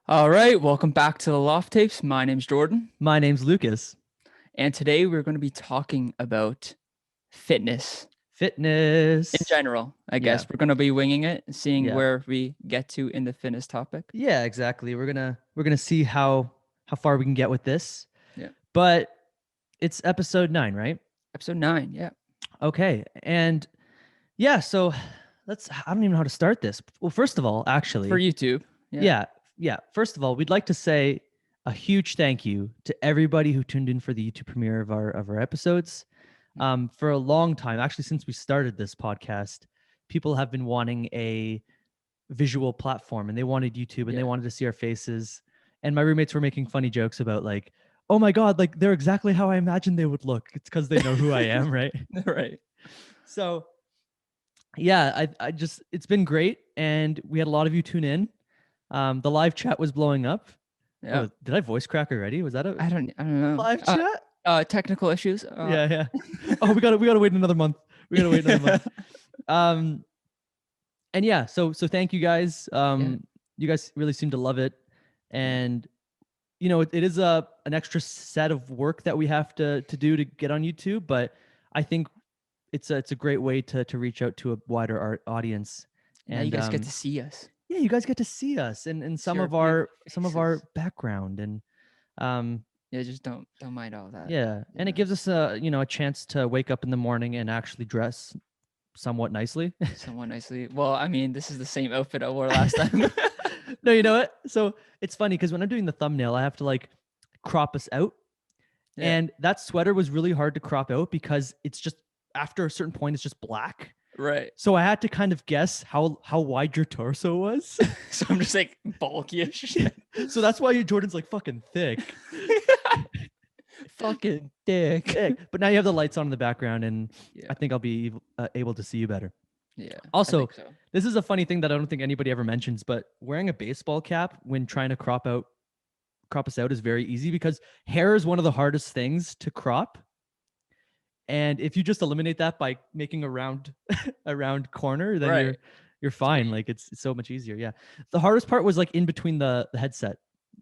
All right, welcome back to the Loft Tapes. My name's Jordan, My name's Lucas. and today we're going to be talking about fitness in Fitness. general. I Yeah. guess we're going to be winging it, seeing Yeah. where we get to in the fitness topic. Yeah, exactly. We're gonna see how far we can get with this. Yeah, But it's episode 9, right? episode 9. Yeah, Okay. And yeah, so I don't even know how to start this. Well, first of all, for actually, YouTube. Yeah, yeah, yeah. First of all, we'd like to say a huge thank you to everybody who tuned in for the YouTube premiere of our episodes. For a long time, actually, since we started this podcast, people have been wanting a visual platform and they wanted YouTube and they yeah, wanted to see our faces. And my roommates were making funny jokes about like, oh my God, like they're exactly how I imagined they would look. It's because they know who I am, right? right. So yeah, I just it's been great. And we had a lot of you tune in. The live chat was blowing up. Yeah, Oh, did I voice crack already? Was that a I don't know. live chat? Technical issues. Yeah, yeah. Oh, we gotta wait another month. We gotta wait another month. Um, and yeah, so thank you guys. yeah, You guys really seem to love it, yeah. and it is a an extra set of work that we have to do to get on YouTube, but I think it's a great way to reach out to a wider audience, Now you and guys get to see us, yeah, you guys get to see us and see some our of beautiful our faces. background, and um Yeah, just don't mind all that. yeah, You and it know, gives us a chance to wake up in the morning and actually dress somewhat nicely. somewhat nicely. Well, I mean, this is the same outfit I wore last time. No, you know what? So it's funny because when I'm doing the thumbnail, I have to like crop us out. Yeah. And that sweater was really hard to crop out because it's just after a certain point, it's just black. Right. So I had to kind of guess how wide your torso was. So I'm just like bulky-ish. So that's why your Jordan's like fucking thick. Fucking dick. Thick. But now you have the lights on in the background, and Yeah. I think I'll be able to see you better. Yeah. I Also, think so. this is a funny thing that I don't think anybody ever mentions, but wearing a baseball cap when trying to crop us out is very easy because hair is one of the hardest things to crop. And if you just eliminate that by making a round a round corner, then Right. you're It's way fine. Like it's so much easier. Yeah. The hardest part was like in between the headset,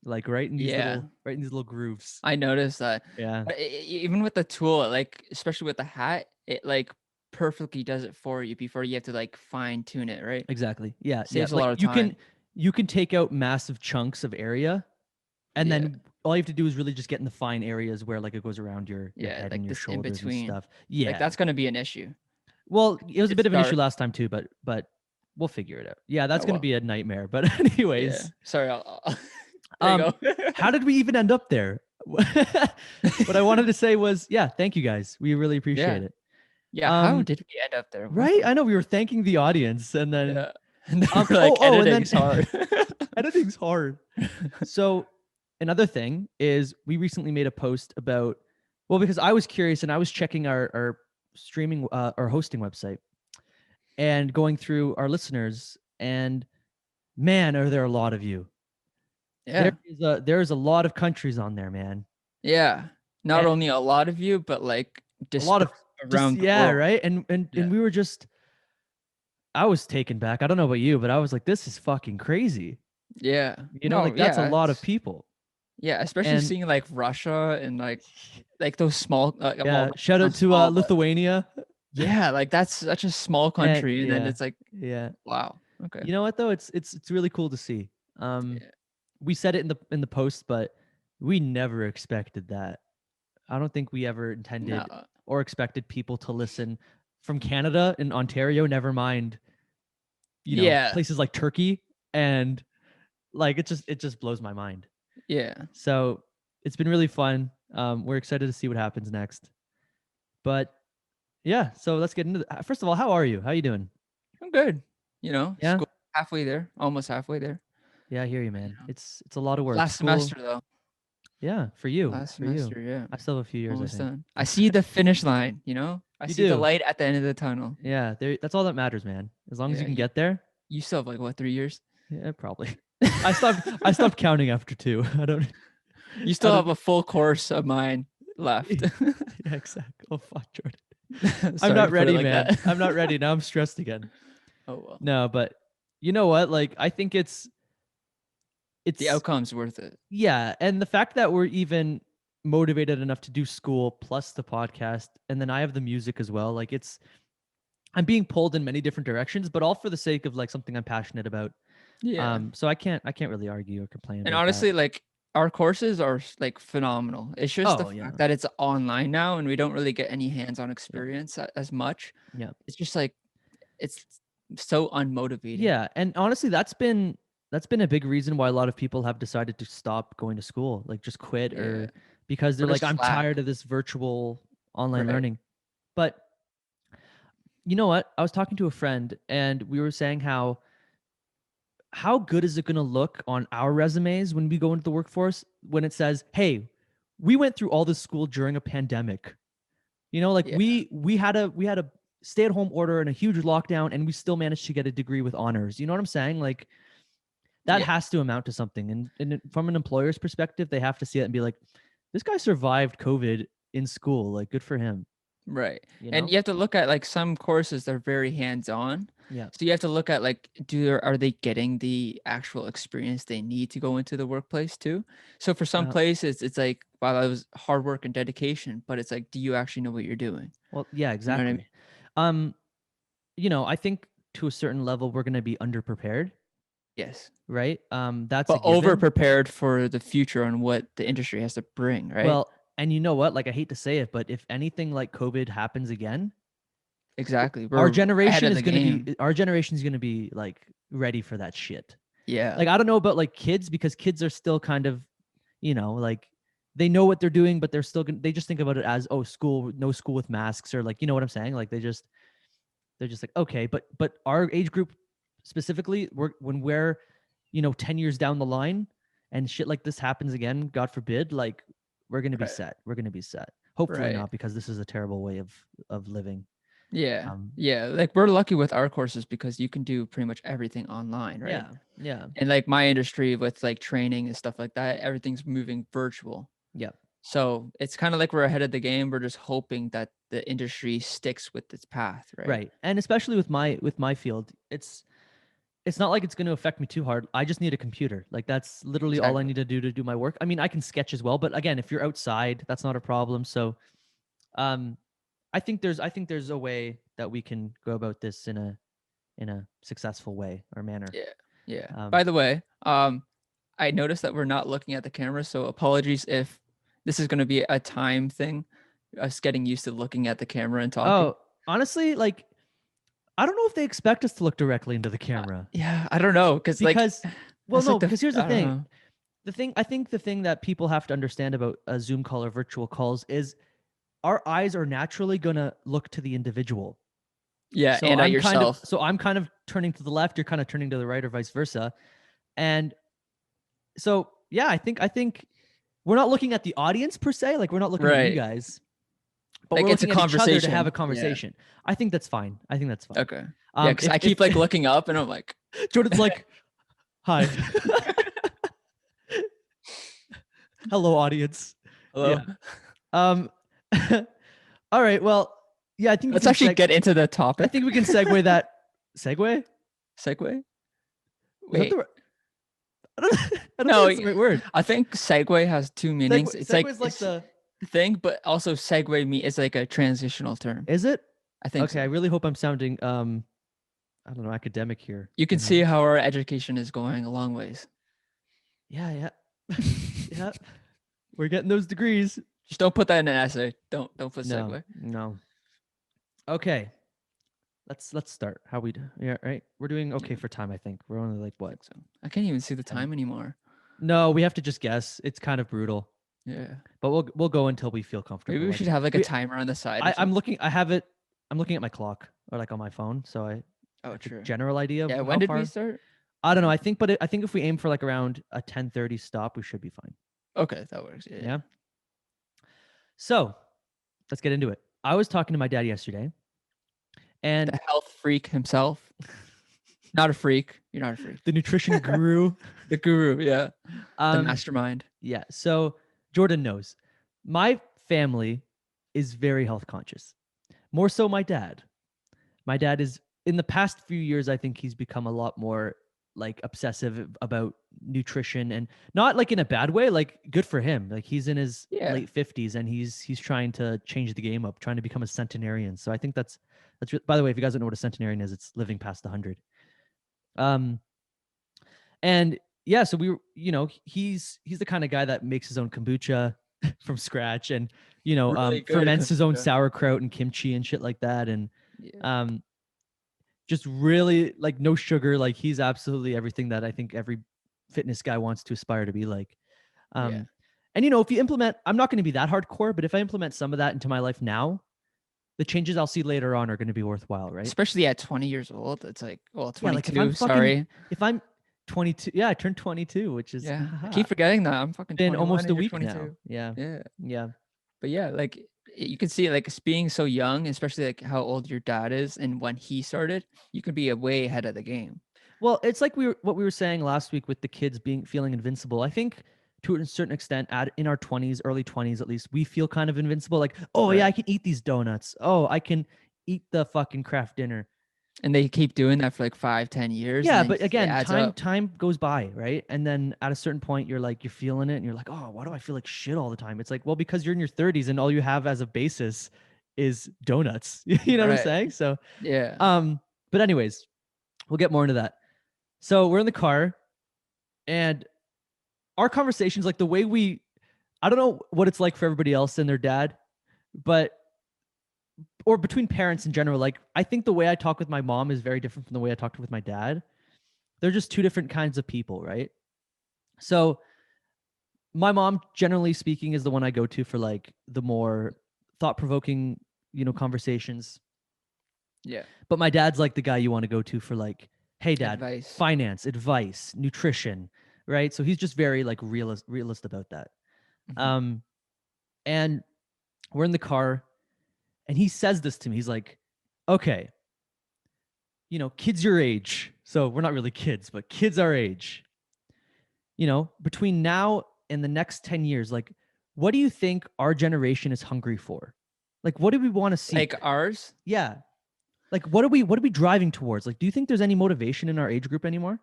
like Yeah. right in these little grooves. I noticed that. Yeah. But even with the tool, like especially with the hat, it like perfectly does it for you before you have to like fine tune it, right? Exactly. Yeah. Yeah. Saves a Like lot of time. you can take out massive chunks of area, and Yeah. then all you have to do is really just get in the fine areas where like it goes around your Yeah. head and Like your this in shoulders and between. stuff. Like Yeah. that's gonna be an issue. Well, it was a It's bit of an issue dark. last time too, but we'll figure it out. Yeah, that's Oh gonna well. be a nightmare. But Yeah. anyways, Sorry, there you go. how did we even end up there? What I wanted to say was, yeah, thank you guys. We really appreciate Yeah. it. Yeah, how Um, did we end up there? What right? the I know we were thanking the audience, and then Yeah. And then we're like, and then editing's hard. editing's hard. So another thing is we recently made a post about, well, because I was curious and I was checking our streaming our hosting website and going through our listeners, and man, are there a lot of you. Yeah. There's a lot of countries on there, man. Yeah. Not And only a lot of you, but like a lot of dispersed just around the yeah, world. right? And Yeah. we were just I was taken back. I don't know about you, but I was like, this is fucking crazy. Yeah. No, Like that's a yeah. lot of It's people. yeah, especially And seeing like Russia and like those small yeah, well, shout out not to small, but Lithuania. yeah, like that's such a small And country. And then yeah, it's like, yeah. wow. Okay. You know what though? It's really cool to see. Yeah. We said it in the post, but we never expected that. I don't think we ever No. intended or expected people to listen from Canada and Ontario, never mind, Yeah. places like Turkey, and like it just blows my mind. Yeah. So it's been really fun. We're excited to see what happens next. But yeah, so let's get into first of all, how are you? How you doing? I'm good. Yeah? School halfway there, almost halfway there. Yeah, I hear you, You man. know. It's a lot of work. Last School, semester though. yeah, for you. Last For you. semester, yeah. I still have a few years, I Almost think. done. I see the finish line, you know? I You see the do. light at the end of the tunnel. Yeah, that's all that matters, man. As long as you Yeah, can you, get there. you still have like what, 3 years? Yeah, probably. I stopped counting after 2. I don't You I still don't have a full course of mine left. yeah, exactly. Oh fuck, Jordan. I'm Sorry not to put it ready, like man. that. I'm not ready. Now I'm stressed again. Oh well. No, but you know what? Like I think The it's outcome's worth it. yeah, and the fact that we're even motivated enough to do school plus the podcast, and then I have the music as well. Like it's I'm being pulled in many different directions, but all for the sake of like something I'm passionate about. Yeah. So I can't really argue or complain And about that. honestly, like our courses are like phenomenal. It's just the Oh yeah, fact that it's online now and we don't really get any hands-on yeah, experience as much. yeah, It's just like it's so unmotivating. yeah. And honestly, that's been a big reason why a lot of people have decided to stop going to school, like just quit, Yeah. or because they're Or like, just I'm slack. tired of this virtual online Right. learning. But you know what? I was talking to a friend, and we were saying how good is it going to look on our resumes when we go into the workforce when it says, "Hey, we went through all this school during a pandemic." You know, like Yeah. we had a stay-at-home order and a huge lockdown, and we still managed to get a degree with honors. You know what I'm saying? Like that Yeah. has to amount to something. And from an employer's perspective, they have to see it and be like, "This guy survived COVID in school. Like, good for him." Right. You And know? you have to look at like some courses they're very hands-on. Yeah. So you have to look at like are they getting the actual experience they need to go into the workplace too? So for some Yeah. places it's like wow, that was hard work and dedication, but it's like do you actually know what you're doing? Well, yeah, You know what I mean? exactly. Um, I think to a certain level we're going to be underprepared, Yes. right? That's a But over given. prepared for the future on what the industry has to bring, right? Well, and you know what? Like I hate to say it, but if anything like COVID happens again, Exactly. our We're ahead generation of is the going to be game. our generation is going to be like ready for that shit. Yeah. Like I don't know about like kids because kids are still kind of, like they know what they're doing, but they just think about it as, oh, school, no school with masks, or like, you know what I'm saying? Like they're just like, okay, but our age group specifically, when we're 10 years down the line and shit like this happens again, God forbid, like we're gonna be Right. set. We're gonna be set. Hopefully Right. not, because this is a terrible way of living. Yeah. Um, Yeah. Like we're lucky with our courses because you can do pretty much everything online, right? yeah, yeah, And like my industry with like training and stuff like that, everything's moving virtual. yeah, So it's kind of like we're ahead of the game. We're just hoping that the industry sticks with its path, right? right. And especially with my field, it's not like it's going to affect me too hard. I just need a computer. Like that's literally all I Exactly. need to do my work. I mean, I can sketch as well, but again, if you're outside, that's not a problem. So, um, I think there's a way that we can go about this in a successful way or manner. Yeah. Yeah. Um, By the way, I noticed that we're not looking at the camera, so apologies if this is going to be a time thing, us getting used to looking at the camera and talking. oh, honestly, like I don't know if they expect us to look directly into the camera Yeah, I don't know, cause like because, well, that's no, like because here's the I don't thing. know. I think the thing that people have to understand about a Zoom call or virtual calls is our eyes are naturally gonna look to the individual. Yeah, So and at I'm kind of yourself. so I'm kind of turning to the left, you're kind of turning to the right, or vice versa. And so yeah, I think we're not looking at the audience per se, like we're not looking at you Right. guys, but Like we're it's a looking at each other to have a conversation. Yeah. conversation. I think that's fine. I think that's fine. Okay. Yeah, cause If I if keep like looking up and I'm like, Jordan's like, hi, hello audience. hello. Yeah. Um. All right. Well, yeah. I think we Let's can actually get into the I topic. think we can segue that. Segue? Segue. Is that the? Wait. I don't, I don't think No, that's the right word. I think segue has two meanings. It's Segue like is like it's the. the thing, but also segue me is like a transitional term. Is it? I think Okay. so. I really hope I'm sounding I don't know, academic here. You can see how our education is going a long ways. Yeah, yeah. Yeah. We're getting those degrees. Just don't put that in an essay. Don't put No, segue. no. Okay. Let's start. How we do? Yeah, right. We're doing okay Yeah, for time, I think. We're only like I what? think so. I can't even see the 10. time anymore. No, we have to just guess. It's kind of brutal. Yeah. But we'll go until we feel Maybe comfortable. we Like should have like a we timer on the side or I'm something. looking I have it I'm looking at my clock or like on my phone, so I Oh, have a true. general idea of Yeah. When how did we far. start? I don't know. Yeah. I think if we aim for like around a 10:30 stop, we should be fine. Okay, that works. Yeah. Yeah. So, let's get into it. I was talking to my dad yesterday, and The health freak himself. Not a freak. You're not a freak. the nutrition guru. The guru. Yeah. The um mastermind. yeah, so Jordan knows. My family is very health conscious. More so my dad. My dad is, in the past few years, I think he's become a lot more like obsessive about nutrition, and not like in a bad way, like good for him. Like he's in his Yeah. late 50s and he's trying to change the game up, trying to become a centenarian. So I think by the way, if you guys don't know what a centenarian is, it's living past 100. Um and yeah, so he's the kind of guy that makes his own kombucha from scratch, and Really good ferments his own kombucha. sauerkraut and kimchi and shit like that, and Yeah. um just really like no sugar. Like he's absolutely everything that I think every fitness guy wants to aspire to be like. Yeah. Um, and if you implement, I'm not going to be that hardcore, but if I implement some of that into my life now, the changes I'll see later on are going to be worthwhile, right? Especially at 20 years old. It's like, well, Yeah, like twenty-two, sorry. if I'm 22, yeah, I turned 22, which is Yeah. I keep forgetting that. I'm fucking been 21 almost a and you're week now. 22. Yeah, Yeah. yeah. But yeah, like you can see like being so young, especially like how old your dad is and when he started, you could be a way ahead of the game. Well, it's like what we were saying last week with the kids feeling invincible. I think to a certain extent, in our 20s, early 20s at least, we feel kind of invincible. Like, oh yeah, Right. I can eat these donuts. Oh, I can eat the fucking craft dinner. And they keep doing that for like 5, 10 years and Yeah, then but it again, adds time up. time goes by, right? And then at a certain point, you're feeling it, and you're like, oh, why do I feel like shit all the time? It's like, well, because you're in your 30s, and all you have as a basis is donuts. You know what I'm Right. saying? So, Yeah. um, but anyways, we'll get more into that. So we're in the car, and our conversations, like the way I don't know what it's like for everybody else and their dad, but or between parents in general. Like I think the way I talk with my mom is very different from the way I talked with my dad. They're just two different kinds of people, right? So my mom, generally speaking, is the one I go to for like the more thought provoking, conversations. Yeah. But my dad's like the guy you want to go to for like, hey dad, Advice. finance, advice, nutrition, right? So he's just very like realist about that. Mhm. Um, and we're in the car, and he says this to me. He's like, okay, kids your age. So we're not really kids, but kids our age, between now and the next 10 years, like, what do you think our generation is hungry for? Like, what do we want to Like seek? ours, Yeah. Like, what are we driving towards? Like, do you think there's any motivation in our age group anymore?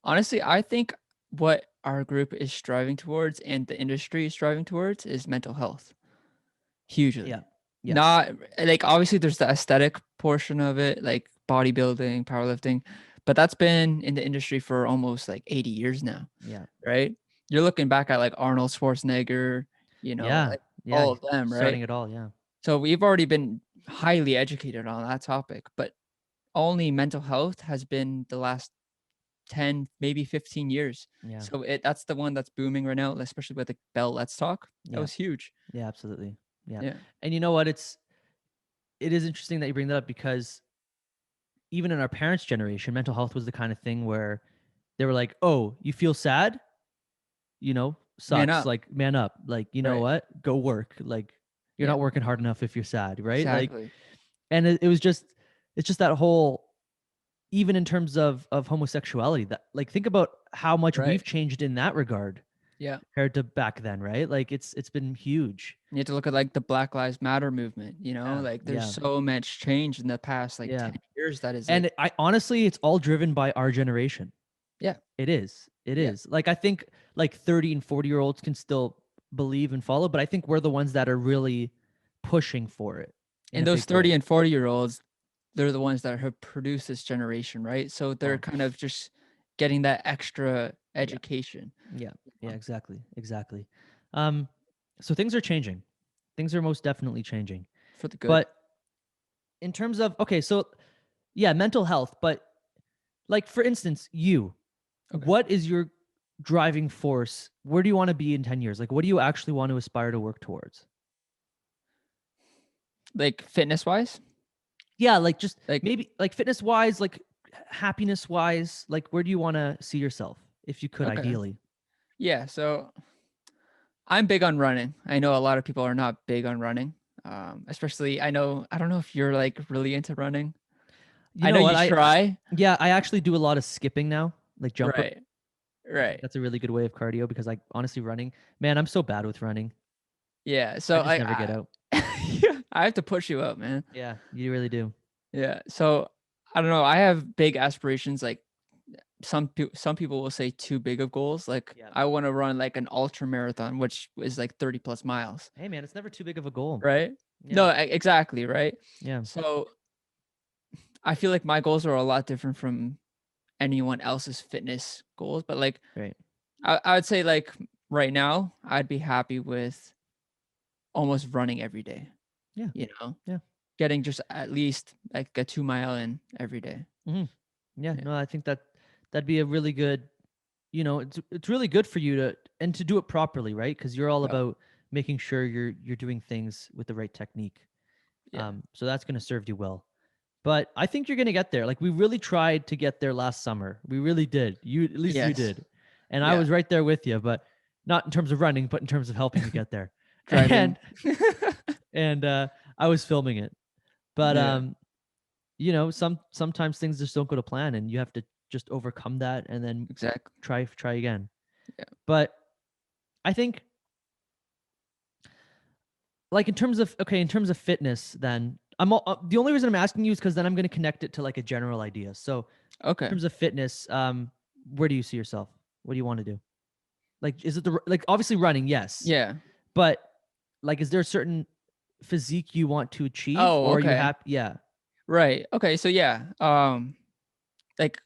honestly, I think what our group is striving towards and the industry is striving towards is mental health. Yeah. Hugely. Yes. Not like obviously there's the aesthetic portion of it, like bodybuilding, powerlifting, but that's been in the industry for almost like 80 years now, Yeah. right? You're looking back at like Arnold Schwarzenegger, Yeah. like Yeah. all of them, right? Starting it all. Yeah. So we've already been highly educated on that topic, but only mental health has been the last 10, maybe 15 years. Yeah. So that's the one that's booming right now, especially with the Bell Let's Talk. That Yeah. was huge. Yeah. Absolutely. Yeah. Yeah. And you know what? It is interesting that you bring that up, because even in our parents' generation, mental health was the kind of thing where they were like, oh, you feel sad? Man Sucks. up. Like, man up. Like, you know Right. what? Go work. Like, you're Yeah. not working hard enough if you're sad, right? Like, Exactly. and it's just that whole, even in terms of homosexuality, that like think about how much Right. we've changed in that regard Yeah. compared to back then, right? Like it's been huge. You have to look at like the Black Lives Matter movement, Yeah. like there's Yeah. so much change in the past like Yeah. 10 years that is like, And I honestly, it's all driven by our generation. yeah. It is. It Yeah. is. Like I think like 30 and 40-year-olds can still believe and follow, but I think we're the ones that are really pushing for it in And a those big 30 way. and 40-year-olds, they're the ones that have produced this generation, right? So they're Oh, kind of just getting that extra yeah. education. Yeah. Yeah, uh, exactly. Exactly. Um so things are changing. Things are most definitely changing. for the good. But in terms of, okay, so yeah, mental health, but like for instance, Okay. what is your driving force? Where do you want to be in 10 years? Like what do you actually want to aspire to work towards? Like fitness wise, Yeah, like just like, maybe like fitness wise, like happiness wise, like where do you want to see yourself if you could okay. ideally? Yeah. So I'm big on running. I know a lot of people are not big on running. Especially I don't know if you're like really into running. You I know know what? you try. Yeah, I actually do a lot of skipping now, like jump rope. Right. I think Right. that's a really good way of cardio, because like honestly running, man, I'm so bad with running. Yeah. I So just never get out. yeah, I have to push you up, man. Yeah, you really do. Yeah. So I don't know. I have big aspirations. Like some people will say too big of goals. Like Yeah. I want to run like an ultra marathon, which is like 30 plus miles, Hey man, it's never too big of a goal. right? Yeah. No, exactly, right? Yeah. So I feel like my goals are a lot different from anyone else's fitness goals, but like Right. I would say like right now I'd be happy with almost running every day, Yeah. you know, Yeah. getting just at least like a 2 mile in every day. Hmm. Yeah. Yeah. No, I think that'd be a really good, it's really good for you to and to do it properly, right? Because you're all Yeah. about making sure you're doing things with the right technique. Yeah. So that's going to serve you well. But I think you're going to get there. Like we really tried to get there last summer. We really did. You at least you Yes. did. And I Yeah. was right there with you, but not in terms of running, but in terms of helping you get there. Driving. And and I was filming it. But Yeah. sometimes things just don't go to plan and you have to just overcome that and then Exactly. try again. Yeah. But I think like in terms of fitness then the only reason I'm asking you is cuz then I'm going to connect it to like a general idea. So in Okay. terms of fitness, where do you see yourself? What do you want to do? Like, is it like obviously running? Yes, Yeah. but like, is there a certain physique you want to achieve, Oh, or are you okay. happy? Yeah. Right. Okay. So yeah. Like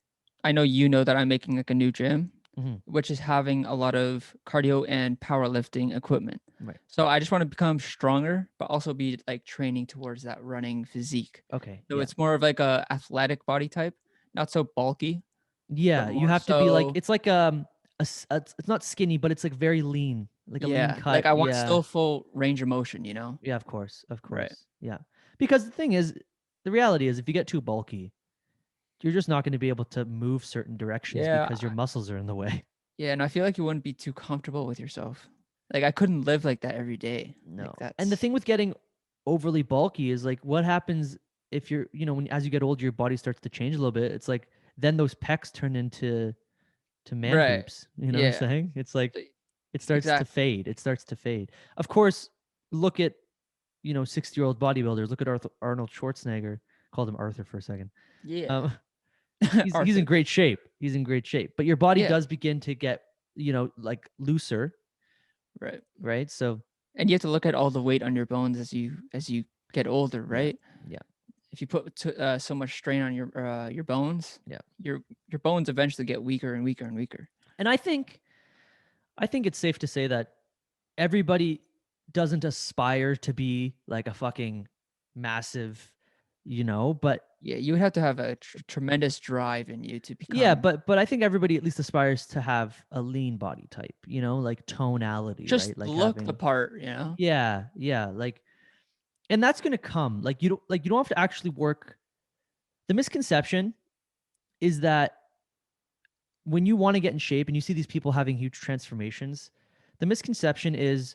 I know you know that I'm making like a new gym, Hmm. which is having a lot of cardio and powerlifting equipment. Right. So I just want to become stronger, but also be like training towards that running physique. Okay. So Yeah. it's more of like a athletic body type, not so bulky, but Yeah. You more have to be like so, it's like it's not skinny, but it's like very lean, like a lean yeah, like cut. I want Yeah. still full range of motion, you know? Yeah. Of course. Of Right. course. Yeah. Because the thing is, the reality is, if you get too bulky, you're just not going to be able to move certain directions Yeah. because your muscles are in the way. Yeah. And I feel like you wouldn't be too comfortable with yourself. Like I couldn't live like that every day. No. Like And the that's, thing with getting overly bulky is like what happens if when as you get older your body starts to change a little bit. It's like then those pecs turn into man right. boobs. You know what I'm Yeah. saying? It's like So- it starts to Exactly. fade. It starts to fade. Of course, look at 60-year-old bodybuilders. Look at Arnold Schwarzenegger. Called him Arthur for a second. Yeah. Um, he's in Arthur. great shape. He's in great shape. But your body Yeah. does begin to get like looser, Right. right? So And you have to look at all the weight on your bones as you get older, yeah, right? yeah, If you put so much strain on your bones, yeah. your bones eventually get weaker and weaker and weaker. And I think it's safe to say that everybody doesn't aspire to be like a fucking massive, but Yeah, you would have to have a tremendous drive in you to yeah, become but I think everybody at least aspires to have a lean body type, like tonality, just right? Like look the having part, you know? yeah, yeah, like and that's going to come. Like you don't have to actually work. The misconception is that when you want to get in shape and you see these people having huge transformations, the misconception is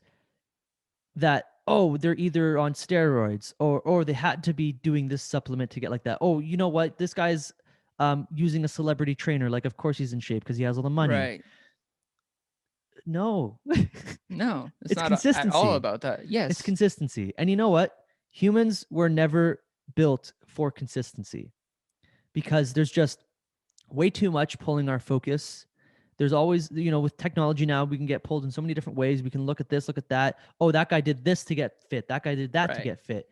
that oh they're either on steroids or they had to be doing this supplement to get like that. Oh, you know what, this guy's using a celebrity trainer, like of course he's in shape because he has all the money. Right. No. No, it's It's not at all consistency. about that. It's Yes. consistency. And you know what, humans were never built for consistency because there's just way too much pulling our focus. There's always, with technology now, we can get pulled in so many different ways. We can look at this, look at that. Oh, that guy did this to get fit. That guy did that to Right. get fit.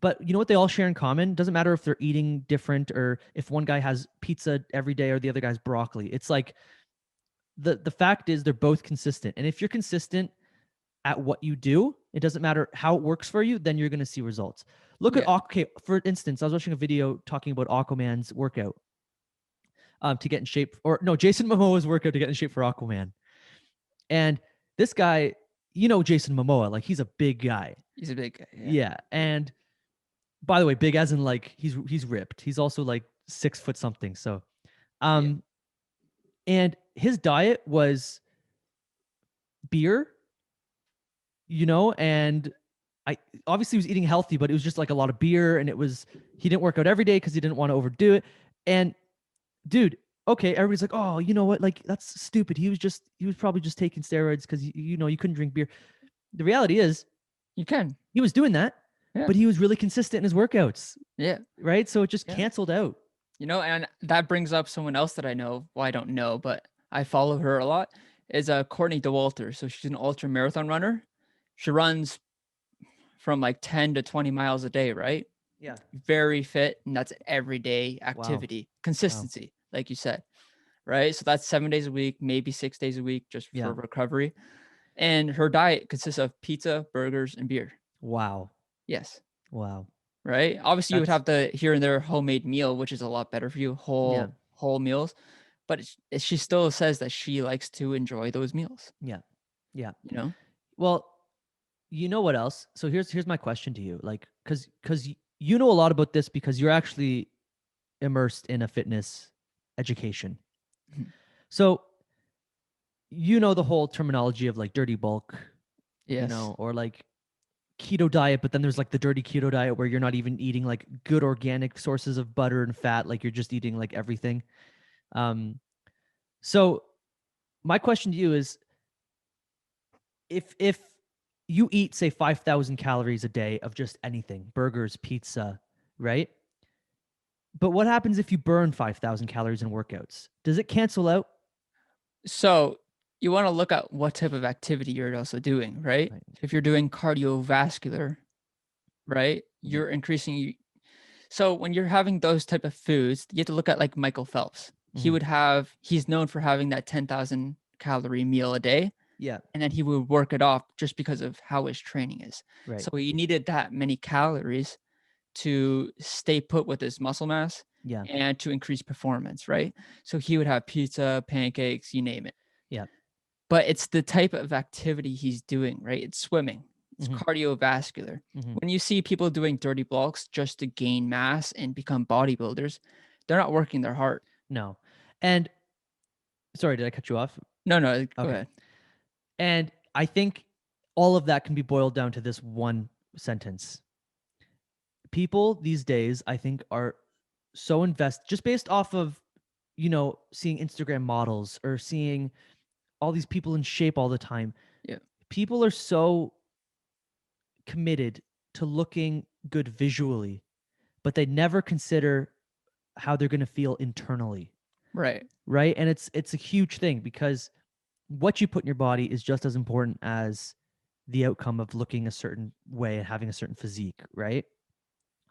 But you know what they all share in common? Doesn't matter if they're eating different or if one guy has pizza every day or the other guy's broccoli. It's like the fact is they're both consistent. And if you're consistent at what you do, it doesn't matter how it works for you, then you're going to see results. Look at Yeah. okay, for instance, I was watching a video talking about Aquaman's workout to get in shape, or no, Jason Momoa's workout to get in shape for Aquaman. And this guy, Jason Momoa, like he's a big guy. He's a big guy. Yeah. Yeah. And by the way, big as in like he's ripped. He's also like 6 foot something. So Yeah. um and his diet was beer, and I obviously he was eating healthy, but it was just like a lot of beer, and he didn't work out every day because he didn't want to overdo it. And dude, okay, everybody's like, oh, you know what? Like that's stupid. He was probably just taking steroids because you couldn't drink beer. The reality is You can. he was doing that, Yeah. but he was really consistent in his workouts, Yeah. right? So it just Yeah. canceled out. And that brings up someone else that I know. Well, I don't know, but I follow her a lot. Is Courtney DeWalter. So she's an ultra marathon runner. She runs from like 10 to 20 miles a day, right? Yeah. Very fit, and that's everyday Wow. activity, Wow. consistency, like you said, right? So that's 7 days a week, maybe 6 days a week, just Yeah. for recovery. And her diet consists of pizza, burgers, and beer. Wow. Yes. Wow. Right. Obviously, you would That's have the here and there homemade meal, which is a lot better for you, yeah. whole meals. But she still says that she likes to enjoy those meals. Yeah. Yeah. You know. Well, you know what else? So here's my question to you. Like, because you know a lot about this because you're actually immersed in a fitness education. Mhm. So you know the whole terminology of like dirty bulk, Yes. or like keto diet, but then there's like the dirty keto diet where you're not even eating like good organic sources of butter and fat, like you're just eating like everything. So my question to you is, if you eat say 5,000 calories a day of just anything, burgers, pizza, right? But what happens if you burn 5,000 calories in workouts? Does it cancel out? So you want to look at what type of activity you're also doing, right? Right. If you're doing cardiovascular, right, Yeah. you're increasing. So when you're having those type of foods, you have to look at like Michael Phelps. Hmm. He's known for having that 10,000 calorie meal a day, Yeah. and then he would work it off just because of how his training is. Right. So he needed that many calories to stay put with his muscle mass Yeah. and to increase performance, right? So he would have pizza, pancakes, you name it. Yeah. But it's the type of activity he's doing, right? It's swimming, it's Hmm. cardiovascular. Hmm. When you see people doing dirty blocks just to gain mass and become bodybuilders, they're not working their heart. No. And sorry, did I cut you off? No, no, go Okay. ahead. And I think all of that can be boiled down to this one sentence. People these days, I think, are so invested just based off of, seeing Instagram models or seeing all these people in shape all the time. Yeah, People are so committed to looking good visually, but they never consider how they're going to feel internally, right. right? And it's a huge thing because what you put in your body is just as important as the outcome of looking a certain way and having a certain physique, right?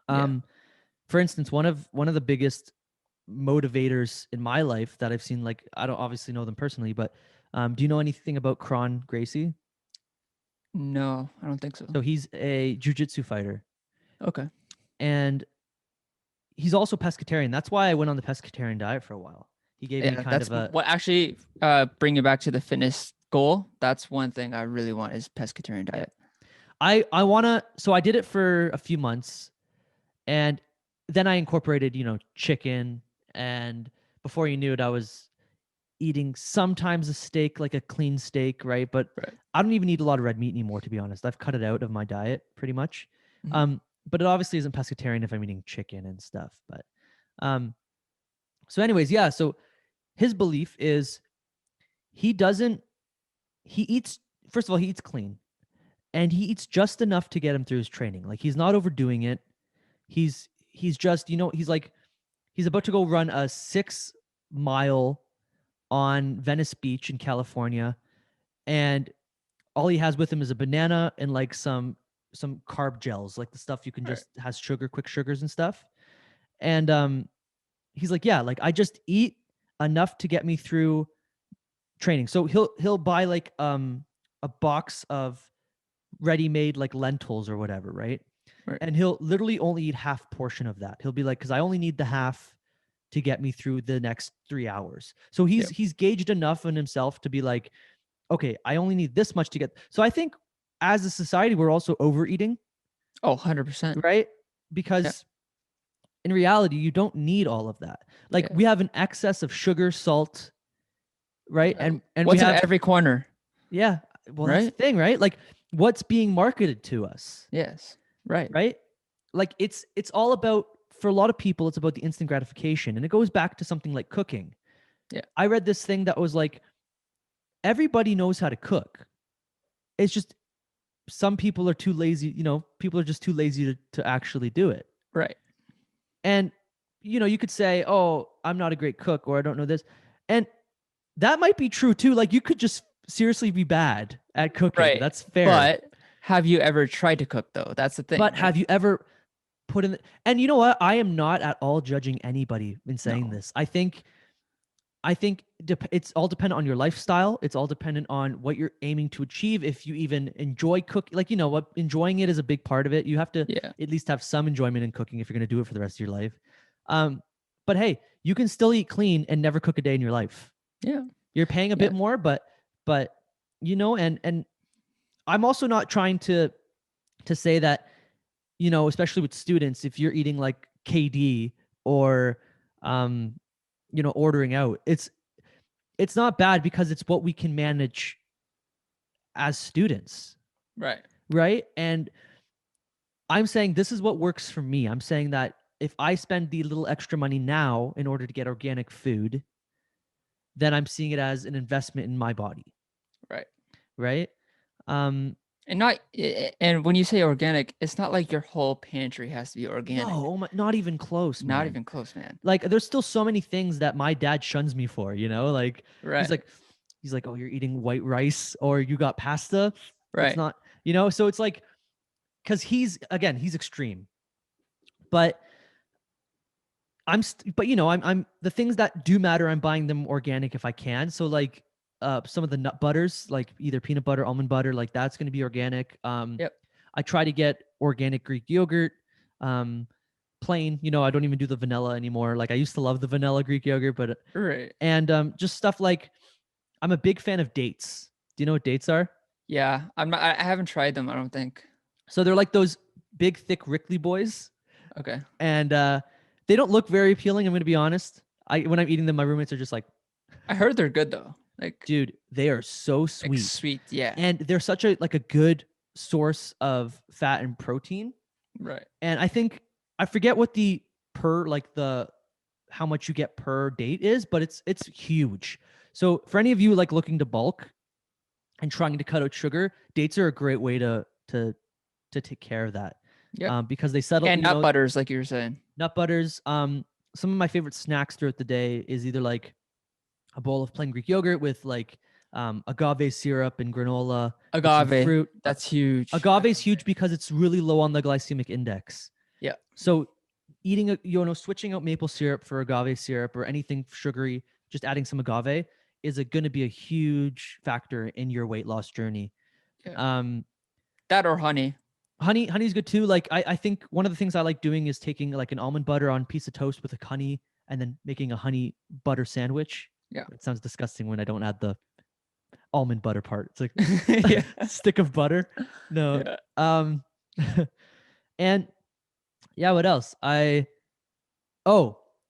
Yeah. Um, for instance, one of the biggest motivators in my life that I've seen, like I don't obviously know them personally, but do you know anything about Kron Gracie? No, I don't think so. So he's a jujitsu fighter, Okay. and he's also pescatarian. That's why I went on the pescatarian diet for a while. He gave me Yeah, kind that's of a what actually bring it back to the fitness goal. That's one thing I really want is pescatarian yeah. diet. I wanna. So I did it for a few months, and then I incorporated, chicken, and before you knew it, I was eating sometimes a steak, like a clean steak, right? But Right. I don't even eat a lot of red meat anymore, to be honest. I've cut it out of my diet pretty much. Mhm. But it obviously isn't pescatarian if I'm eating chicken and stuff. But um, so anyways, yeah. So his belief is he doesn't he eats first of all, he eats clean and he eats just enough to get him through his training. Like he's not overdoing it. He's just, he's like he's about to go run a 6 mile on Venice Beach in California, and all he has with him is a banana and like some carb gels, like the stuff you can Right. just has sugar, quick sugars and stuff. And he's like, yeah, like I just eat enough to get me through training. So he'll buy like a box of ready-made like lentils or whatever, right? Right. And he'll literally only eat half portion of that. He'll be like, because I only need the half to get me through the next 3 hours. So he's Yeah. he's gauged enough in himself to be like, okay, I only need this much to get. So I think as a society, we're also overeating, Oh, 100%. right? Yeah. Because in reality, you don't need all of that. Like Yeah. we have an excess of sugar, salt, right? Yeah. And we What's in have, every corner, yeah, well, that's the right? thing, right? Like what's being marketed to us, Yes. Right. right? Like it's all about, for a lot of people, it's about the instant gratification. And it goes back to something like cooking. Yeah. I read this thing that was like, everybody knows how to cook. It's just some people are too lazy, people are just too lazy to actually do it. Right. And you could say, oh, I'm not a great cook, or I don't know this. And that might be true too. Like you could just seriously be bad at cooking. Right. That's fair. But have you ever tried to cook though? That's the thing. But Like, have you ever put in and you know what? I am not at all judging anybody in saying no. this. I think it's all dependent on your lifestyle. It's all dependent on what you're aiming to achieve. If you even enjoy cooking, like, what, enjoying it is a big part of it. You have to Yeah. at least have some enjoyment in cooking if you're going to do it for the rest of your life. Um, but hey, you can still eat clean and never cook a day in your life. Yeah. You're paying a Yeah. bit more, but and I'm also not trying to say that, especially with students, if you're eating like KD or um, ordering out, it's not bad because it's what we can manage as students, Right. right? And I'm saying this is what works for me. I'm saying that if I spend the little extra money now in order to get organic food, then I'm seeing it as an investment in my body, Right. right? Um, And when you say organic, it's not like your whole pantry has to be organic. no, oh my, not even close, Not man. even close, man. Like there's still so many things that my dad shuns me for, like he's Right. like he's like, oh, you're eating white rice or you got pasta. It's Right. not, so it's like, because he's extreme, but I'm the things that do matter, I'm buying them organic if I can. So like some of the nut butters, like either peanut butter, almond butter, like that's going to be organic. Yep. I try to get organic Greek yogurt. Um, plain, I don't even do the vanilla anymore. Like I used to love the vanilla Greek yogurt, but Right. and just stuff like, I'm a big fan of dates. Do you know what dates are? Yeah. I haven't tried them, I don't think. So they're like those big, thick, Wrigley boys, Okay. and they don't look very appealing. I'm going to be honest. When I'm eating them, my roommates are just like, I heard they're good though. dude, they are so Like sweet, sweet. Yeah. and they're such a good source of fat and protein. Right. And I forget what the per like the how much you get per date is, but it's huge. So for any of you like looking to bulk and trying to cut out sugar, dates are a great way to take care of that. Yep. Because they settle, And nut butters, like you were saying. nut butters. Some of my favorite snacks throughout the day is either like a bowl of plain Greek yogurt with like agave syrup and granola with some Agave. fruit. That's huge. Agave is huge because it's really low on the glycemic index. Yeah. So eating switching out maple syrup for agave syrup or anything sugary, just adding some agave is going to be a huge factor in your weight loss journey. Yeah. Um, That or honey. honey's good too. Like I think one of the things I like doing is taking like an almond butter on piece of toast with a honey and then making a honey butter sandwich. Yeah. It sounds disgusting when I don't add the almond butter part. It's like Yeah. a stick of butter. No. Yeah. And yeah, what else?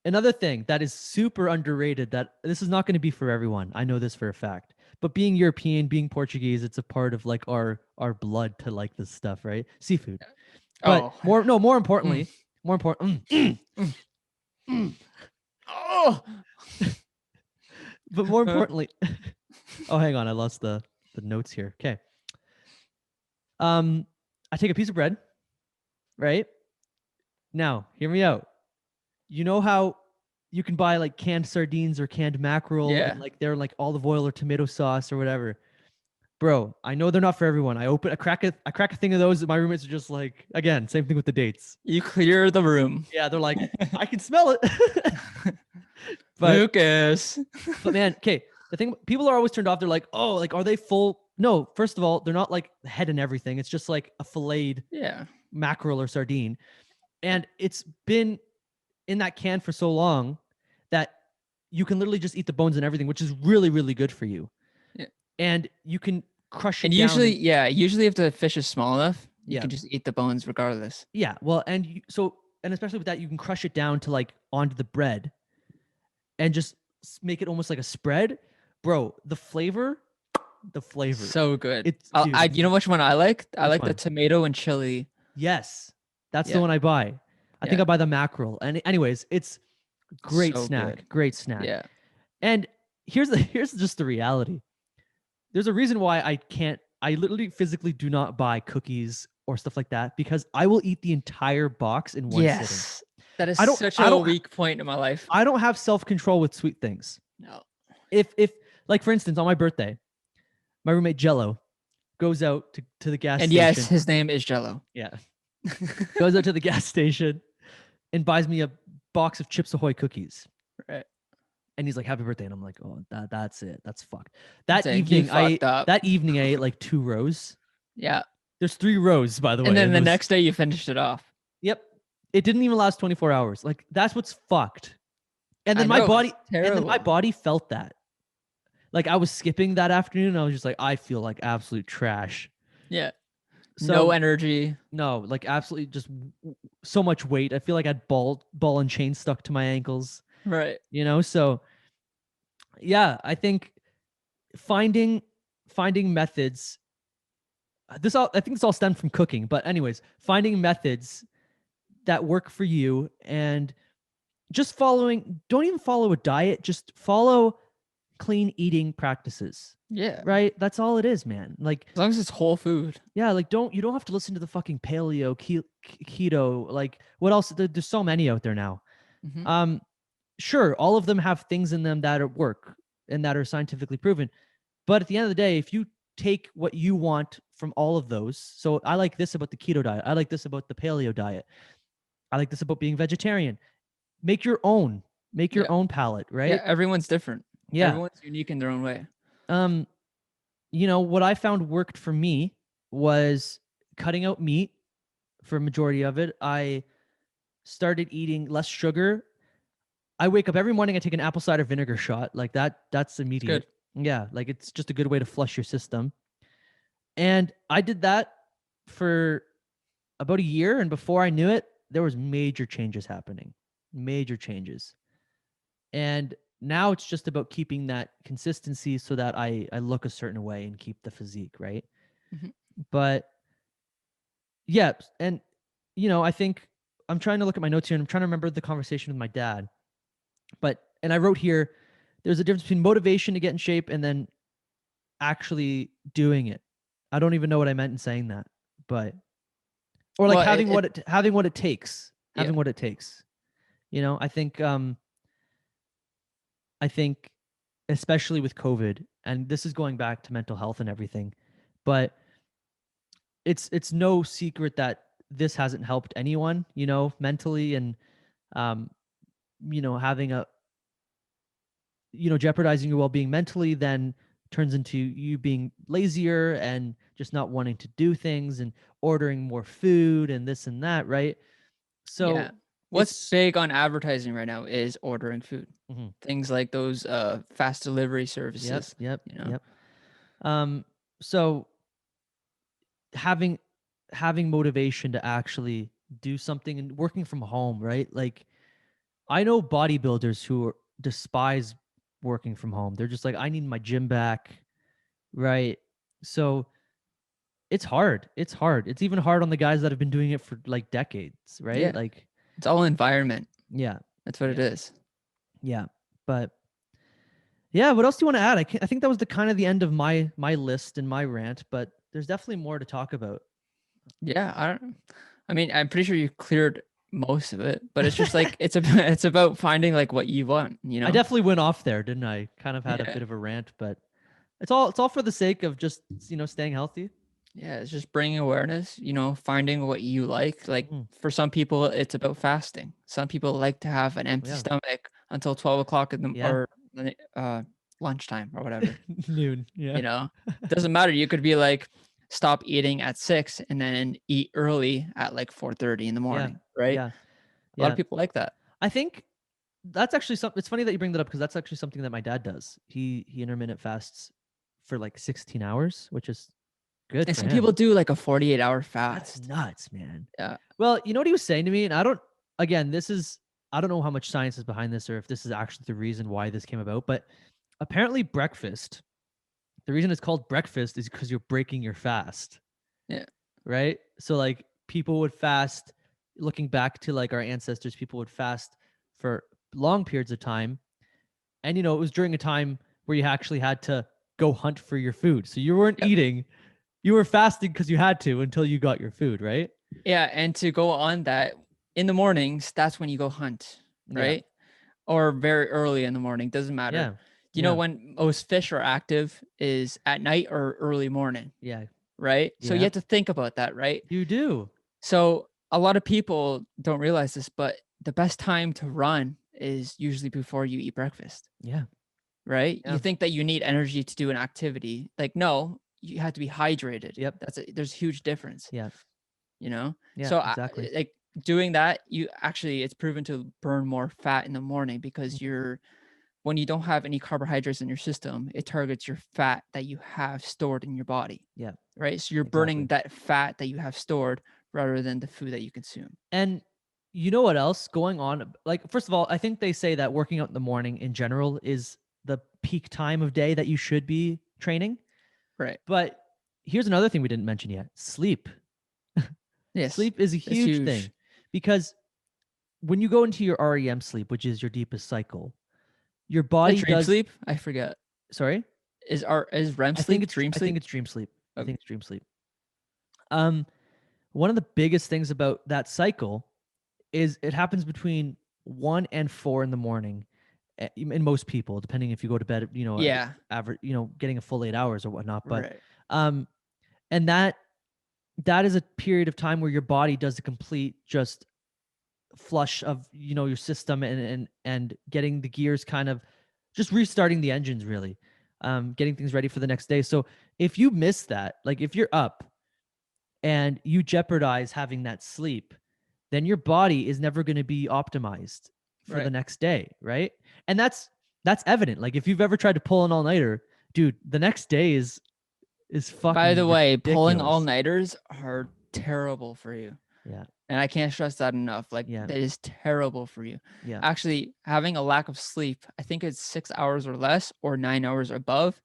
Another thing that is super underrated, that this is not going to be for everyone. I know this for a fact. But being European, being Portuguese, it's a part of like our blood to like this stuff, right? Seafood. But Oh. more importantly, more important. Oh. But more importantly, oh, hang on, I lost the notes here. Okay. I take a piece of bread, right? Now, hear me out. You know how you can buy like canned sardines or canned mackerel Yeah. and like they're like olive oil or tomato sauce or whatever. Bro, I know they're not for everyone. I crack a thing of those, and my roommates are just like, again, same thing with the dates. You clear the room. Yeah, they're like, I can smell it. But Lucas. but man, okay. The thing, people are always turned off. They're like, oh, like, are they full? No, first of all, they're not like head and everything. It's just like a filleted Yeah. mackerel or sardine. And it's been in that can for so long that you can literally just eat the bones and everything, which is really, really good for you. Yeah. And you can crush it And down. usually if the fish is small enough, you Yeah. can just eat the bones regardless. Yeah. Well, and especially with that, you can crush it down to like onto the bread and just make it almost like a spread. Bro, the flavor. So good. It's you know which one I like? I like the one? tomato and chili. Yes. That's the Yeah. one I buy. I think Yeah. I buy the mackerel. And anyways, it's great So snack. good. Great snack. Yeah. And here's just the reality. There's a reason why I literally physically do not buy cookies or stuff like that, because I will eat the entire box in one sitting. Yes. That is I don't such I a don't weak point in my life. I don't have self-control with sweet things. No. If like for instance on my birthday, my roommate Jello goes out to the gas And yes, station. his name is Jello. Yeah. Goes out to the gas station and buys me a box of Chips Ahoy cookies. Right. And he's like, "Happy birthday!" And I'm like, "Oh, that's it. That's fucked." It's like you fucked up. That evening I ate like 2 rows. Yeah. There's 3 rows, by the And way. then And the it was, next day you finished it off. yep, it didn't even last 24 hours. Like that's what's fucked. And I then my know. It's body, and then my terrible. body felt that. Like I was skipping that afternoon. And I was just like, I feel like absolute trash. Yeah. No So energy. no, like absolutely just so much weight. I feel like I had ball and chain stuck to my ankles. Right. So yeah, I think finding methods. I think this all stemmed from cooking, but anyways, finding methods that work for you and just following. Don't even follow a diet. Just follow clean eating practices. Yeah. Right? That's all it is, man. Like As long as it's whole food. yeah, like you don't have to listen to the fucking paleo, keto, like what else? There's so many out there now. Mm-hmm. Sure, all of them have things in them that work and that are scientifically proven. But at the end of the day, if you take what you want from all of those, so I like this about the keto diet, I like this about the paleo diet, I like this about being vegetarian. Make your own. Make your Yeah. own palate, right? Yeah. Everyone's different. Yeah. Everyone's unique in their own way. What I found worked for me was cutting out meat for a majority of it. I started eating less sugar. I wake up every morning, I take an apple cider vinegar shot. Like that's It's good. immediate. Yeah, like it's just a good way to flush your system. And I did that for about a year, and before I knew it, there was major changes happening. Major changes. And now it's just about keeping that consistency so that I look a certain way and keep the physique, right? Mm-hmm. But yeah, and I think I'm trying to look at my notes here and I'm trying to remember the conversation with my dad. And I wrote here, there's a difference between motivation to get in shape and then actually doing it. I don't even know what I meant in saying that, but or like Well, having what it takes, yeah. having what it takes. I think especially with COVID, and this is going back to mental health and everything, but it's no secret that this hasn't helped anyone, mentally and having a jeopardizing your well-being mentally then turns into you being lazier and just not wanting to do things and ordering more food and this and that, right? So Yeah. What's big on advertising right now is ordering food. Mhm. Things like those fast delivery Yep, services. yep, You know. yep. So having motivation to actually do something and working from home, right? Like I know bodybuilders who despise working from home. They're just like, I need my gym back, right? So it's hard. It's hard. It's even hard on the guys that have been doing it for like decades, right? Yeah. Like, It's all environment. yeah, That's what it yeah, is. yeah. But yeah, what else do you want to add? I think that was the kind of the end of my list and my rant, but there's definitely more to talk about. Yeah. I mean, I'm pretty sure you cleared most of it, but it's just like it's about finding like what you want, you I know? definitely went off there, didn't I? Kind of had a Yeah. bit of a rant, but it's all for the sake of just, staying healthy. Yeah, it's just bringing awareness, finding what you like. Like Mhm. for some people, it's about fasting. Some people like to have an empty Yeah. stomach until 12 o'clock in the Yeah. or lunchtime or whatever. Noon. Yeah. Doesn't matter. You could be like, stop eating at 6 and then eat early at like 4:30 in the Yeah. morning, right? Yeah. A lot Yeah. of people like that. I think that's actually something. It's funny that you bring that up because that's actually something that my dad does. He intermittent fasts for like 16 hours, which is good And for some him. people do like a 48-hour That's fast. nuts, man. Yeah. Well, you know what he was saying to me, and I don't know how much science is behind this or if this is actually the reason why this came about, but apparently breakfast, the reason it's called breakfast is because you're breaking your fast. Yeah. Right? So like people would fast, looking back to like our ancestors, people would fast for long periods of time. And it was during a time where you actually had to go hunt for your food. So you weren't Yep. eating, you were fasting because you had to until you got your food, right? Yeah, and to go on that, in the mornings, that's when you go hunt, Yeah. right? Or very early in the morning, doesn't matter. Yeah. Do you know Yeah. when most fish are active is at night or early morning, Yeah. right? So you Yeah. have to think about that, right? You do. So a lot of people don't realize this, but the best time to run is usually before you eat breakfast, Yeah. right? You Yeah. think that you need energy to do an activity. Like, no, you have to be hydrated. Yep. There's a huge difference, Yeah. you know? Yeah. So Exactly. like doing that, it's proven to burn more fat in the morning because Mhm. when you don't have any carbohydrates in your system, it targets your fat that you have stored in your body, Yeah. right? So you're burning Exactly. that fat that you have stored rather than the food that you consume. And you know what else going on? Like, first of all, I think they say that working out in the morning in general is the peak time of day that you should be training. Right. But here's another thing we didn't mention yet: sleep. Yes. Sleep is a That's huge huge. thing because when you go into your REM sleep, which is your deepest cycle, your Is that body dream does. sleep? I forget. Sorry, Is REM I think sleep it's dream I think sleep? it's dream sleep. I Okay. think it's dream sleep. Um, One of the biggest things about that cycle is it happens between 1 and 4 in the morning. In most people, depending if you go to bed, Yeah. average, getting a full 8 hours or whatnot. But Right. um, and that is a period of time where your body does a complete just flush of your system and getting the gears kind of just restarting the engines really, getting things ready for the next day. So if you miss that, like if you're up and you jeopardize having that sleep, then your body is never going to be optimized for the Right. next day, right? And that's evident. Like if you've ever tried to pull an all-nighter, dude, the next day is By fucking the way, pulling ridiculous. all-nighters are terrible for you. Yeah. And I can't stress that enough. Like Yeah. that is terrible for you. Yeah. Actually, having a lack of sleep, I think it's 6 hours or less or 9 hours above.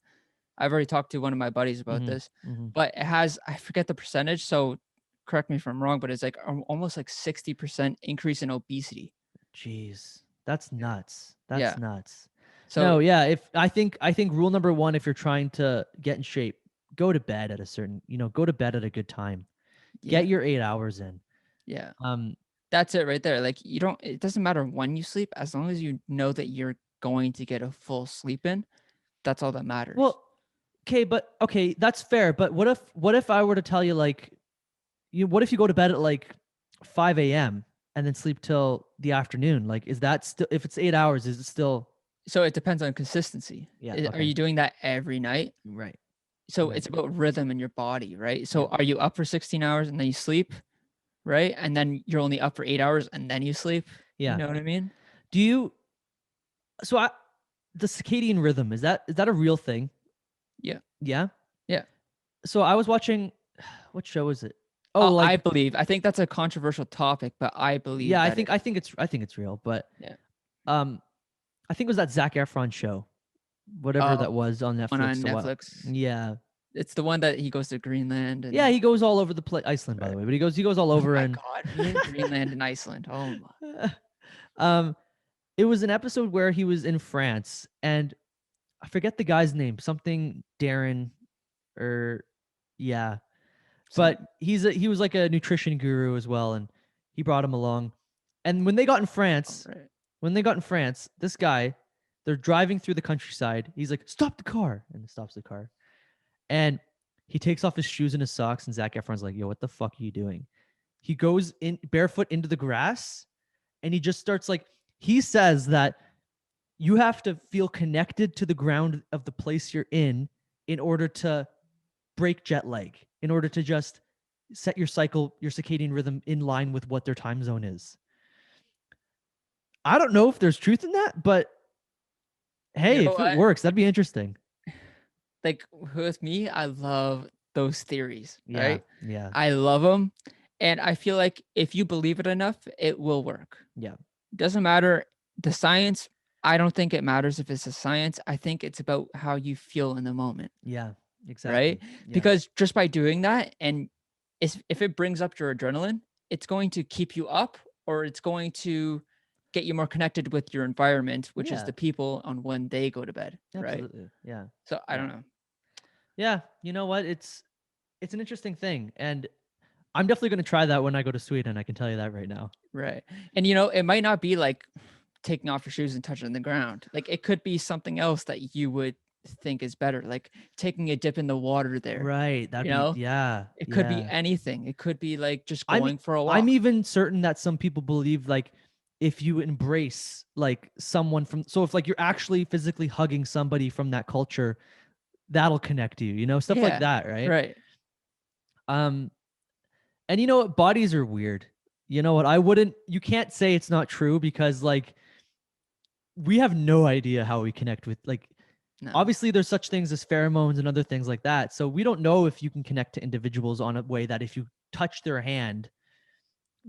I've already talked to one of my buddies about Mhm. this, Mhm. but it has, I forget the percentage. So correct me if I'm wrong, but it's like almost like 60% increase in obesity. Jeez. That's nuts. That's Yeah. nuts. So No, yeah, if I think rule number 1 if you're trying to get in shape, go to bed at a certain, go to bed at a good time. yeah, Get your 8 hours in. yeah. Um That's it right there. Like it doesn't matter when you sleep, as long as you know that you're going to get a full sleep in, that's all that matters. well, okay, that's fair, but what if I were to tell you like what if you go to bed at like 5 a.m. and then sleep till the afternoon? Like is that still, if it's 8 hours, is it still? So it depends on consistency. Yeah, Are okay. you doing that every night? Right. So Right. it's about rhythm in your body, right? Yeah. So are you up for 16 hours and then you sleep, right? And then you're only up for 8 hours and then you sleep. You Yeah. know what I mean? Do you so I the circadian rhythm, is that a real thing? Yeah. Yeah. Yeah. So I was watching what show is it? Oh, I like believe. I think that's a controversial topic, but I yeah, believe I that think it I is. think it's I think it's real, but Yeah. um I think it was that Zac Efron show, whatever that Oh, was on one on Netflix a while. Netflix. Yeah. It's the one that he goes to Greenland Yeah, and he goes all over the place. Iceland, by right. the way, but he goes all Oh over my and god, me and Greenland and Iceland. Oh my. um it was an episode where he was in France and I forget the guy's name, something Darren or yeah. But Some he was like a nutrition guru as well and he brought him along. And all right. when they got in France, this guy, they're driving through the countryside. He's like, "Stop the car." And he stops the car. And he takes off his shoes and his socks and Zac Efron's like, "Yo, what the fuck are you doing?" He goes in barefoot into the grass and he just starts like he says that you have to feel connected to the ground of the place you're in order to break jet lag, in order to just set your cycle, your circadian rhythm in line with what their time zone is. I don't know if there's truth in that, but You hey, know if it what? works, that'd be interesting. Like with me, I love those theories, Yeah, right? yeah, I love them. And I feel like if you believe it enough, it will work. yeah, Doesn't matter the science. I don't think it matters if it's a science. I think it's about how you feel in the moment, yeah, exactly. right? Yeah, Because just by doing that, and if it brings up your adrenaline, it's going to keep you up or it's going to get you more connected with your environment, which is yeah, the people on when they go to bed, right? absolutely. Yeah, So I yeah, don't know. yeah. You know what? It's an interesting thing, and I'm definitely going to try that when I go to Sweden. I can tell you that right now. Right. And it might not be like taking off your shoes and touching the ground. Like it could be something else that you would think is better, like taking a dip in the water there. Right. That'd be, yeah. It could be Yeah. anything. It could be like just I'm going for a I'm walk. even certain that some people believe like if you embrace like someone from, so if like you're actually physically hugging somebody from that culture, that'll connect you, stuff like Yeah. that, right? Right. Um and you know what, bodies are weird. You know what? You can't say it's not true because like we have no idea how we connect with like, No. obviously there's such things as pheromones and other things like that. So we don't know if you can connect to individuals on a way that if you touch their hand,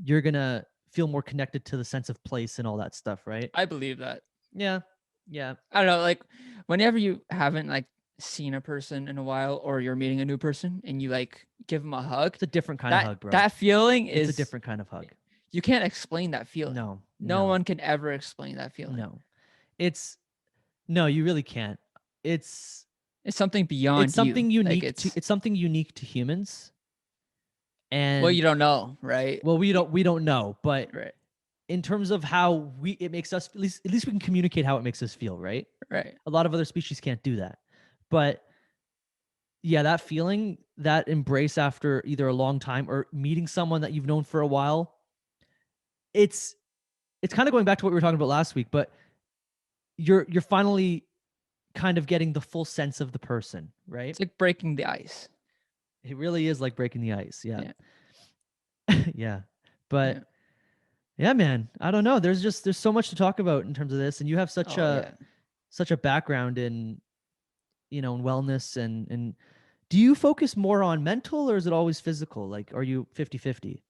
you're going to feel more connected to the sense of place and all that stuff, right? I believe that. Yeah. Yeah. I don't know, like whenever you haven't like seen a person in a while or you're meeting a new person and you like give them a hug, It's a different kind of that hug, bro. that feeling It's a is different kind of hug. you can't explain that feeling. No. No No. one can ever explain that feeling. No. It's no, you really can't. It's It's something it's beyond you. something Like unique to humans. well, And you don't know, right? well, we don't know, but Right. in terms of how it makes us, at least we can communicate how it makes us feel, right? Right. A lot of other species can't do that. But yeah, that feeling, that embrace after either a long time or meeting someone that you've known for a while, it's kind of going back to what we were talking about last week, but you're finally kind of getting the full sense of the person, right? It's like breaking the ice. It really is like breaking the ice. Yeah. Yeah. Yeah. But Yeah. yeah, man, I don't know. There's so much to talk about in terms of this, and you have such Oh a yeah. such a background in in wellness and do you focus more on mental or is it always physical? Like are you 50-50?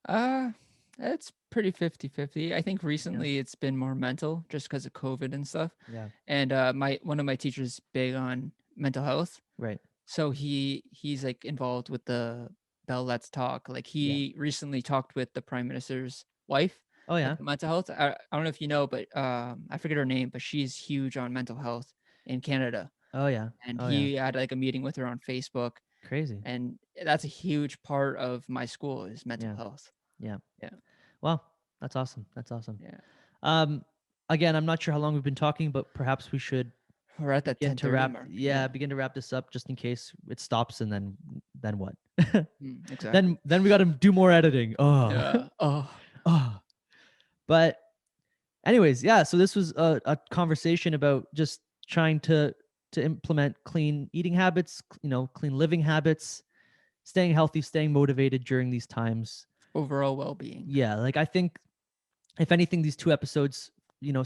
Uh it's pretty 50-50. I think Yeah. recently it's been more mental just because of COVID and stuff. Yeah. And my one of my teachers big on mental health. Right. So he's like involved with the Bell Let's Talk. Like Yeah. he recently talked with the prime minister's wife Oh yeah. about mental health. I don't know if you know, but I forget her name, but she's huge on mental health in Canada. Oh yeah. And Oh yeah. he had like a meeting with her on Facebook, Crazy. and that's a huge part of my school is mental Yeah. health. Yeah. Yeah, Well, that's awesome. That's awesome. yeah. Um again, I'm not sure how long we've been talking, but perhaps we should We're at that begin to 10:30 wrap mark. yeah, begin to wrap this up just in case it stops and then what? Exactly. then we got to do more editing. Oh. Yeah. Oh, Oh. But anyways, yeah, so this was a conversation about just trying to implement clean eating habits, clean living habits, staying healthy, staying motivated during these times. overall well-being. Yeah, like I think if anything, these two episodes,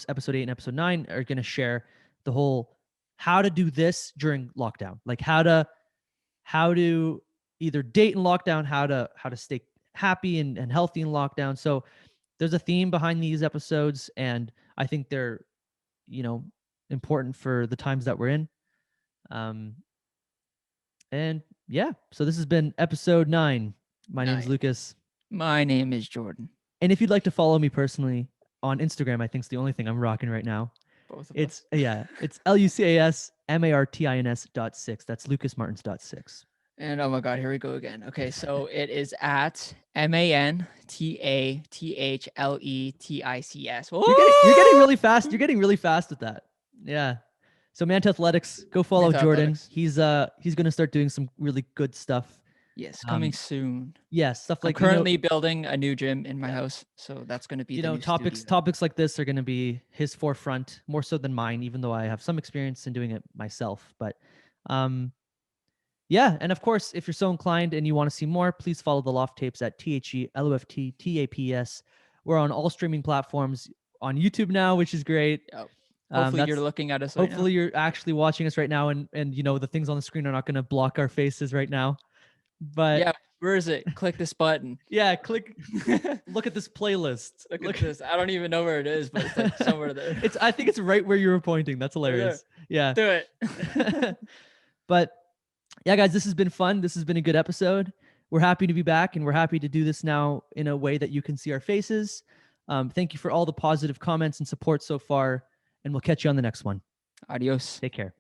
episode 8 and episode 9 are going to share the whole how to do this during lockdown, like how to either date in lockdown, how to stay happy and healthy in lockdown. So there's a theme behind these episodes, and I think they're, you know, important for the times that we're in. Um, and yeah, so this has been episode 9. My name's Nice. Lucas. My name is Jordan. And if you'd like to follow me personally on Instagram, I think it's the only thing I'm rocking right now. Both of It's us. it's LUCASMARTINS.6. That's LucasMartins.6. And oh my God, here we go again. Okay, so it is at MANTATHLETICS. You're getting really fast. You're getting really fast with that. Yeah. So Manta Athletics, go follow Manta Jordan. Athletics. He's gonna start doing some really good stuff. Yes, coming Um, soon. yeah, stuff I'm like currently building a new gym in my Yeah. house, so that's going to be the new topics studio. topics like this are gonna be his forefront more so than mine, even though I have some experience in doing it myself. But yeah, and of course, if you're so inclined and you want to see more, please follow the Loft Tapes at THELOFTTAPS. We're on all streaming platforms, on YouTube now, which is great. Yep. Hopefully you're looking at us right now. Hopefully you're actually watching us right now, and the things on the screen are not going to block our faces right now. But Yeah, where is it? Click this button. yeah, look at this playlist. Look at this. I don't even know where it is, but it's like somewhere there. I think it's right where you were pointing. That's hilarious. Yeah. Do it. But yeah, guys, this has been fun. This has been a good episode. We're happy to be back, and we're happy to do this now in a way that you can see our faces. Thank you for all the positive comments and support so far, and we'll catch you on the next one. Adios. Take care.